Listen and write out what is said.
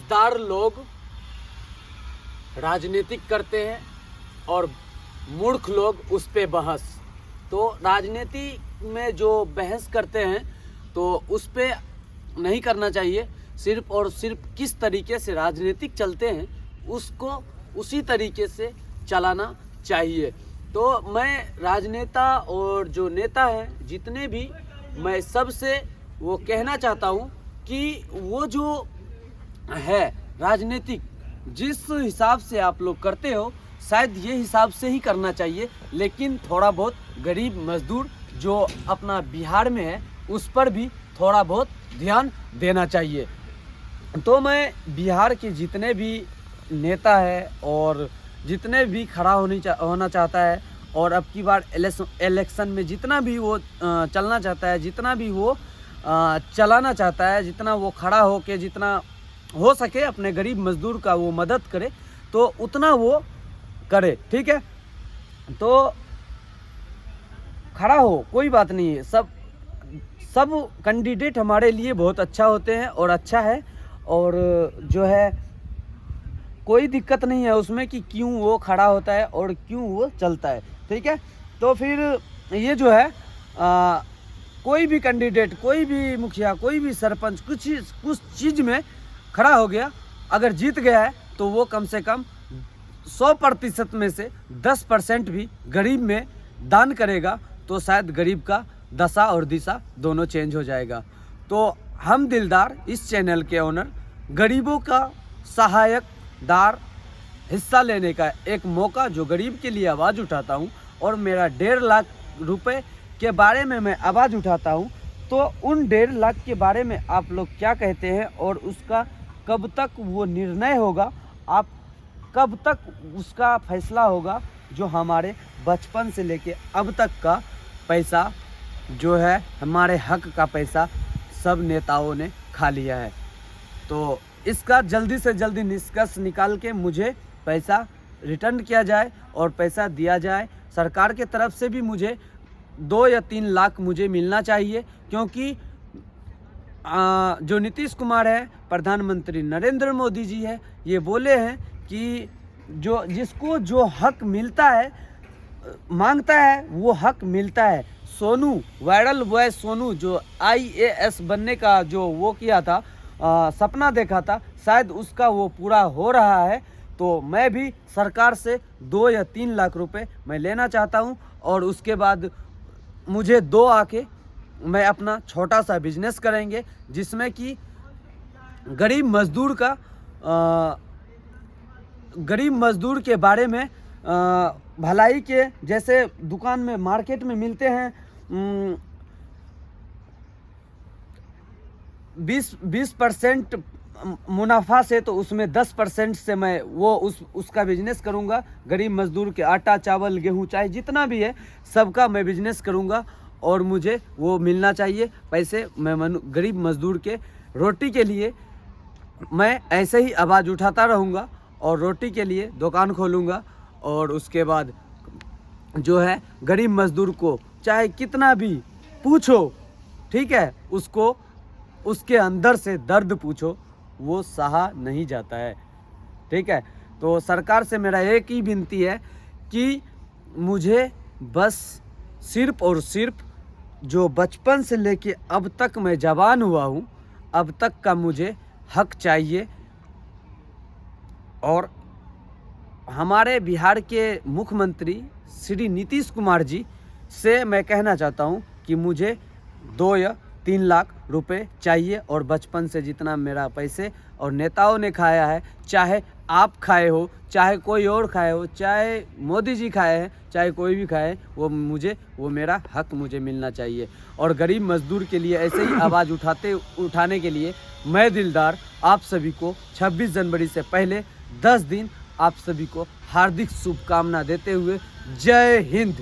समझदार लोग राजनीतिक करते हैं और मूर्ख लोग उस पे बहस। तो राजनीति में जो बहस करते हैं तो उस पे नहीं करना चाहिए। सिर्फ और सिर्फ किस तरीके से राजनीतिक चलते हैं उसको उसी तरीके से चलाना चाहिए। तो मैं राजनेता और जो नेता हैं जितने भी, मैं सबसे वो कहना चाहता हूँ कि वो जो है राजनीतिक जिस हिसाब से आप लोग करते हो शायद ये हिसाब से ही करना चाहिए, लेकिन थोड़ा बहुत गरीब मजदूर जो अपना बिहार में है उस पर भी थोड़ा बहुत ध्यान देना चाहिए। तो मैं बिहार के जितने भी नेता है और जितने भी खड़ा होना चाहता है और अब की बार इलेक्शन में जितना भी वो चलना चाहता है, जितना भी वो चलाना चाहता है, जितना वो खड़ा हो के जितना हो सके अपने गरीब मजदूर का वो मदद करे तो उतना वो करे, ठीक है। तो खड़ा हो, कोई बात नहीं है, सब कैंडिडेट हमारे लिए बहुत अच्छा होते हैं और अच्छा है, और जो है कोई दिक्कत नहीं है उसमें कि क्यों वो खड़ा होता है और क्यों वो चलता है, ठीक है। तो फिर ये जो है कोई भी कैंडिडेट, कोई भी मुखिया, कोई भी सरपंच कुछ चीज़ में खड़ा हो गया, अगर जीत गया है तो वो कम से कम 100% में से 10% भी गरीब में दान करेगा तो शायद गरीब का दशा और दिशा दोनों चेंज हो जाएगा। तो हम दिलदार इस चैनल के ओनर गरीबों का सहायकदार हिस्सा लेने का एक मौका जो गरीब के लिए आवाज़ उठाता हूँ, और मेरा 1.5 लाख रुपए के बारे में मैं आवाज़ उठाता हूँ। तो उन 1.5 लाख के बारे में आप लोग क्या कहते हैं और उसका कब तक वो निर्णय होगा, आप कब तक उसका फैसला होगा, जो हमारे बचपन से लेके अब तक का पैसा जो है, हमारे हक का पैसा सब नेताओं ने खा लिया है। तो इसका जल्दी से जल्दी निष्कर्ष निकाल के मुझे पैसा रिटर्न किया जाए और पैसा दिया जाए। सरकार के तरफ से भी मुझे 2 या 3 लाख मुझे मिलना चाहिए, क्योंकि जो नीतीश कुमार है, प्रधानमंत्री नरेंद्र मोदी जी है, ये बोले हैं कि जिसको जो हक मिलता है, मांगता है वो हक मिलता है। सोनू, वायरल बॉय सोनू जो IAS बनने का जो वो किया था, सपना देखा था, शायद उसका वो पूरा हो रहा है। तो मैं भी सरकार से 2 या 3 लाख रुपए मैं लेना चाहता हूं, और उसके बाद मुझे 2 आके मैं अपना छोटा सा बिजनेस करेंगे, जिसमें कि गरीब मजदूर के बारे में भलाई के, जैसे दुकान में मार्केट में मिलते हैं 20% मुनाफा से, तो उसमें 10% से मैं वो उसका बिजनेस करूंगा। गरीब मजदूर के आटा, चावल, गेहूं, चाय जितना भी है सबका मैं बिजनेस करूंगा, और मुझे वो मिलना चाहिए पैसे। मैं गरीब मजदूर के रोटी के लिए मैं ऐसे ही आवाज़ उठाता रहूँगा और रोटी के लिए दुकान खोलूँगा, और उसके बाद जो है गरीब मजदूर को चाहे कितना भी पूछो, ठीक है, उसको उसके अंदर से दर्द पूछो, वो सहा नहीं जाता है, ठीक है। तो सरकार से मेरा एक ही विनती है कि मुझे बस सिर्फ और सिर्फ जो बचपन से लेके अब तक मैं जवान हुआ हूँ, अब तक का मुझे हक चाहिए। और हमारे बिहार के मुख्यमंत्री श्री नीतीश कुमार जी से मैं कहना चाहता हूँ कि मुझे 2 या 3 लाख रुपए चाहिए, और बचपन से जितना मेरा पैसे और नेताओं ने खाया है, चाहे आप खाए हो, चाहे कोई और खाए हो, चाहे मोदी जी खाए हैं, चाहे कोई भी खाए, वो मेरा हक मुझे मिलना चाहिए। और गरीब मजदूर के लिए ऐसे ही आवाज़ उठाने के लिए मैं दिलदार आप सभी को 26 जनवरी से पहले 10 दिन आप सभी को हार्दिक शुभकामना देते हुए जय हिंद।